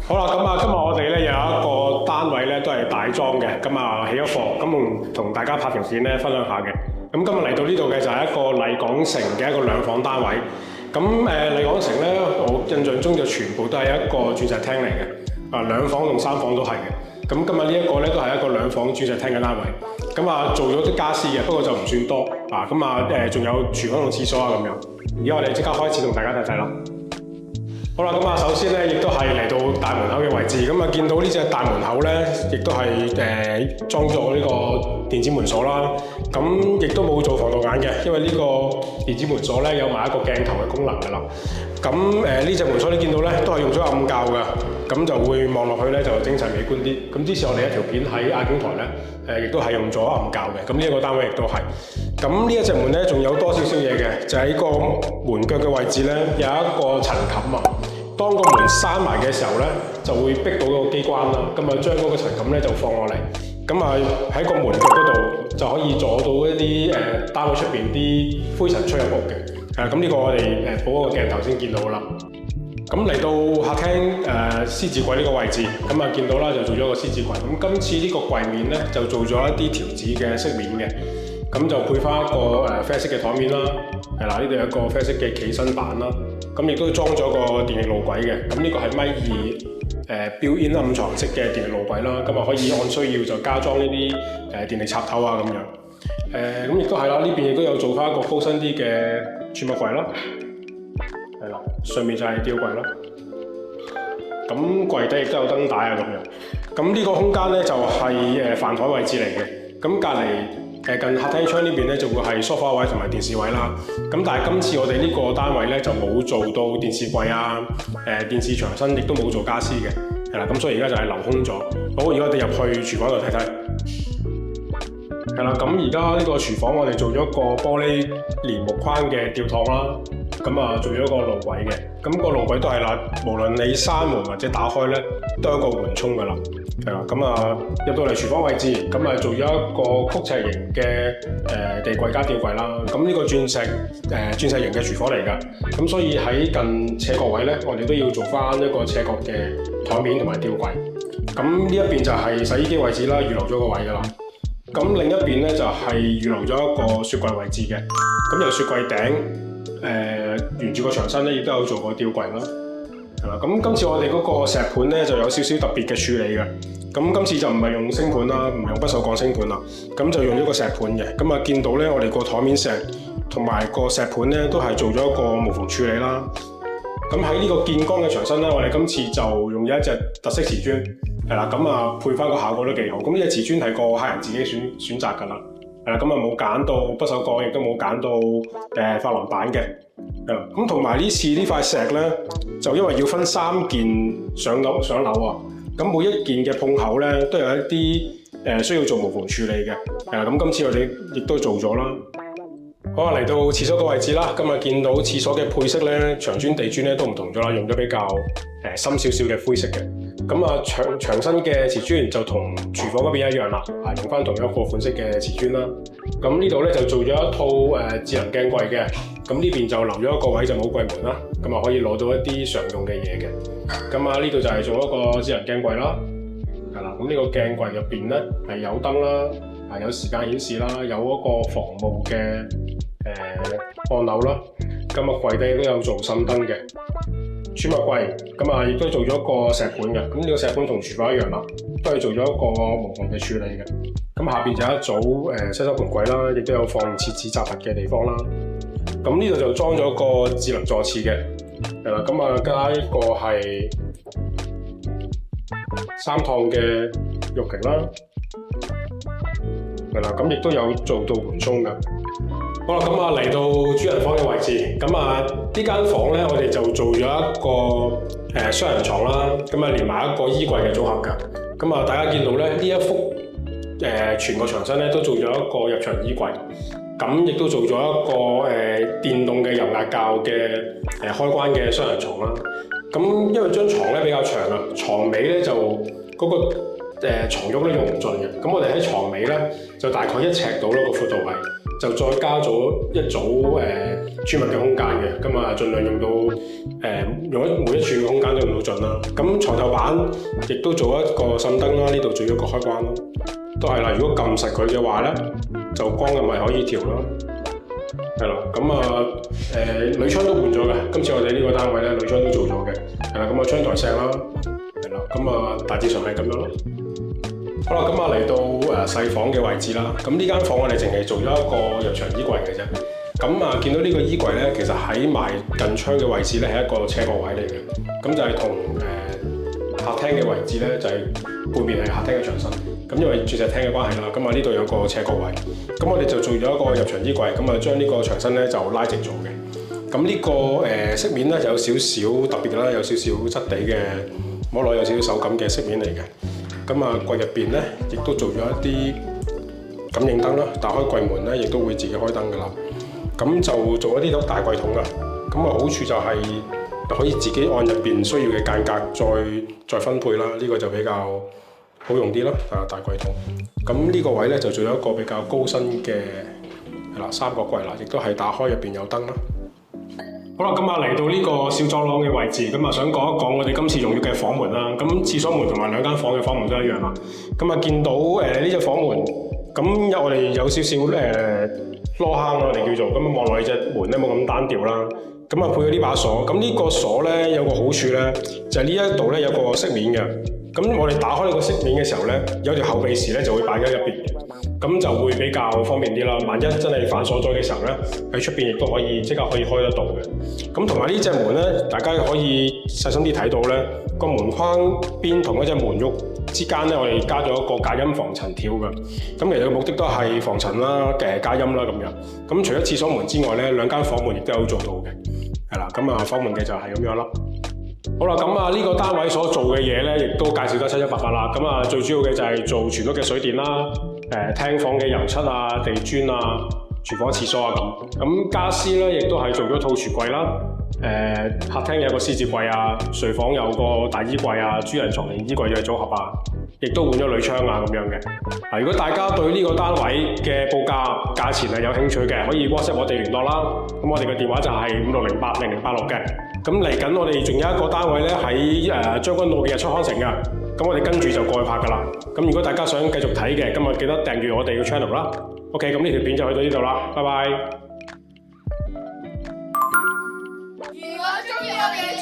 好啦，咁今日我哋咧有一個單位咧都係大裝嘅，起咗貨，咁同大家拍條片咧分享下嘅。咁今日嚟到呢度嘅就係一個麗港城嘅一個兩房單位。麗港城咧，我印象中就全部都係一個鑽石廳嚟嘅，兩房同三房都係嘅。咁今日呢一個咧都係一個兩房鑽石廳嘅單位。做咗啲家私嘅，不過就唔算多。仲有廚房同廁所啊咁樣。而家我哋即刻開始同大家睇睇啦。好啦，首先咧，亦都係嚟到大門口嘅位置，見到呢隻大門口咧，亦都係裝咗呢個電子門鎖啦。亦都冇做防盜眼嘅，因為呢個電子門鎖咧有埋一個鏡頭嘅功能㗎啦。呢隻門鎖你見到咧都係用咗暗校㗎，就會望落去咧就精神美觀啲。之前我哋一條片喺亞景台咧，亦都係用咗暗校嘅。呢一個單位亦都係。呢一隻門咧仲有多少少嘢嘅，就喺個門腳嘅位置咧有一個層冚啊。當個門閂埋嘅時候咧，就會逼到個機關啦。將嗰個層冚咧就放落嚟，喺個門腳嗰度就可以阻到一啲單位出邊啲灰塵吹入屋嘅。呢個我哋補個鏡頭先見到啦。嚟到客廳獅子櫃呢個位置，見到啦就做咗個獅子櫃。今次呢個櫃面咧就做咗一啲條子嘅飾面嘅，就配翻一個啡色嘅台面啦。呢度有一個啡色嘅企身板啦。亦都裝咗個電力路軌嘅。呢個係1.2 built-in 暗藏式嘅電力路軌啦。可以按需要就加裝呢啲電力插頭啊咁樣。亦都係啦，呢邊亦都有做翻一個高身啲嘅儲物櫃啦。上面就係吊櫃啦。櫃底亦都有燈帶啊咁樣。呢個空間咧就係飯台位置嚟嘅。隔離近客廳窗呢邊咧就會係梳化位同埋電視位啦。但係今次我哋呢個單位咧就冇做到電視櫃啊、電視牆身，亦都冇做家私嘅。所以而家就係留空咗。好，而家我哋入去廚房度睇睇。而家呢個廚房我哋做咗個玻璃連木框嘅吊趟啦。做咗個路軌嘅。個路軌都係啦，無論你閂門或者打開咧，都有一個緩衝噶啦。入到嚟廚房位置，做咗一個曲尺型嘅地櫃加吊櫃啦。呢個鑽石型嘅廚房嚟㗎。所以喺近斜角位咧，我哋都要做翻一個斜角嘅台面同埋吊櫃。呢一邊就係洗衣機位置啦，預留咗個位㗎啦。另一邊咧就係預留咗一個雪櫃位置嘅。由雪櫃頂沿住個牆身咧，亦都有做過吊櫃啦。今次我哋嗰個石盤咧就有少少特別嘅處理嘅。今次就唔係用星盤啦，唔用不鏽鋼星盤啦，就用咗個石盤嘅。見到咧，我哋個台面石同埋個石盤咧都係做咗一個無縫處理啦。喺呢個見光嘅牆身咧，我哋今次就用咗一隻特色瓷磚，配翻個效果都幾好。呢隻瓷磚係個客人自己選擇㗎啦。冇揀到不鏽鋼，亦都冇揀到珐琅板嘅。同埋呢次呢塊石咧，就因為要分3件上樓啊，每一件嘅碰口咧都有一啲需要做無縫處理嘅。今次我哋亦都做咗啦。好，嚟到廁所個位置啦。見到廁所嘅配色咧，牆磚、地磚咧都唔同咗啦，用咗比較深少少嘅灰色嘅。牆身嘅瓷磚就同廚房嗰邊一樣啦，用翻同一個款式嘅瓷磚啦。呢度咧就做咗一套智能鏡櫃嘅。呢邊就留咗一個位就冇櫃門啦，可以攞到一啲常用嘅嘢嘅。呢度就係做一個智能鏡櫃啦。呢個鏡櫃入邊咧係有燈啦，有時間顯示啦，有嗰個防霧嘅按鈕啦。櫃底都有做滲燈嘅。儲物櫃亦都做咗一個石盤嘅。呢個石盤同廚房一樣啦，都係做咗一個無縫嘅處理嘅。下邊就有一組洗手盆櫃啦，亦都有放廁紙雜物嘅地方啦。呢度就裝咗個智能座廁嘅。加一個係3趟嘅浴擎啦。亦都有做到緩衝嘅。好啦，嚟到主人房嘅位置，呢間房咧，我哋就做咗一個雙人床啦，連埋一個衣櫃嘅組合㗎。大家見到咧，呢一幅全個牆身咧都做咗一個入牆衣櫃，亦都做咗一個電動嘅油壓較嘅開關嘅雙人床啦。因為張床咧比較長啊，床尾咧就嗰個床褥咧用唔盡嘅。我哋喺床尾咧就大概1尺到啦個闊度係。就再加咗一組儲物嘅空間嘅，咁啊盡量用到用每一寸嘅空間都用到盡啦。咁床頭板亦都做一個滲燈啦，呢度做咗個開關咯，都係啦。如果撳實佢嘅話咧，就光嘅咪可以調啦。係啦，咁啊鋁窗都換咗嘅，今次我哋呢個單位咧鋁窗都做咗嘅，係啦，咁啊窗台石啦，係啦，咁啊大致上係咁樣咯。好啦，咁啊嚟到細房嘅位置啦，咁呢間房我哋淨係做咗一個入牆衣櫃嘅啫。咁啊見到呢個衣櫃咧，其實喺埋近窗嘅位置咧係一個斜角位嚟嘅，咁就係同客廳嘅位置咧就係背面係客廳嘅牆身。咁因為鑽石廳嘅關係啦，咁啊呢度有個斜角位，咁我哋就做咗一個入牆衣櫃，咁啊將呢個牆身咧就拉直咗嘅。咁呢個飾面咧有少少特別啦，有少少質地嘅摸落有少少手感嘅飾面嚟嘅。咁啊櫃入邊咧亦都做咗一啲感應燈啦，打開櫃門咧亦都會自己開燈噶啦。咁就做一啲大櫃桶啊，咁啊好處就係可以自己按入邊需要嘅間隔再分配啦，呢個就比較好用啲啦，大櫃桶。咁呢個位咧就做咗一個比較高身嘅係啦三角櫃啦，亦都係打開入邊有燈啦。好啦，咁啊嚟到呢個小走廊嘅位置，咁啊想講一講我哋今次用嘅房門啦。咁廁所門同埋兩間房嘅房門都一樣啦。咁啊見到呢隻房門，咁我哋有少少攞坑啦，我哋叫做，咁啊望落去隻門咧冇咁單調啦。咁啊配咗呢把鎖，咁呢個鎖咧有個好處咧，就係呢一度咧有個飾面嘅。咁我哋打開呢個飾面嘅時候咧，有條後備匙咧就會擺喺入邊嘅，咁就會比較方便啲啦。萬一真係反鎖咗嘅時候咧，喺出邊亦都可以即刻可以開得到嘅。咁同埋呢隻門咧，大家可以細心啲睇到咧，個門框邊同一隻門褥之間咧，我哋加咗一個隔音防塵條嘅。咁其實個目的都係防塵啦、隔音啦咁樣。咁除咗廁所門之外咧，兩間房門亦都有做到嘅。係啦，咁啊房門嘅就係咁樣啦。好啦，咁啊呢個單位所做嘅嘢咧，亦都介紹得七七八八啦。咁啊最主要嘅就係做全屋嘅水電啦、廳房嘅油漆啊、地磚啊、廚房廁所啊咁。咁家私咧亦都係做咗套櫥櫃啦。客廳有個獅子櫃啊，睡房有個大衣櫃啊，主人床連衣櫃嘅組合啊，亦都換咗鋁窗啊咁樣嘅。如果大家對呢個單位嘅報價錢係有興趣嘅，可以 WhatsApp 我哋聯絡啦。咁我哋嘅電話就係56080086嘅。咁嚟緊我哋仲有一個單位咧喺將軍澳嘅日出康城嘅。咁我哋跟住就過去拍噶啦。咁如果大家想繼續睇嘅，今日記得訂閱我哋嘅 channel 啦。OK， 咁呢條片就去到呢度啦，拜拜。如果鍾意我哋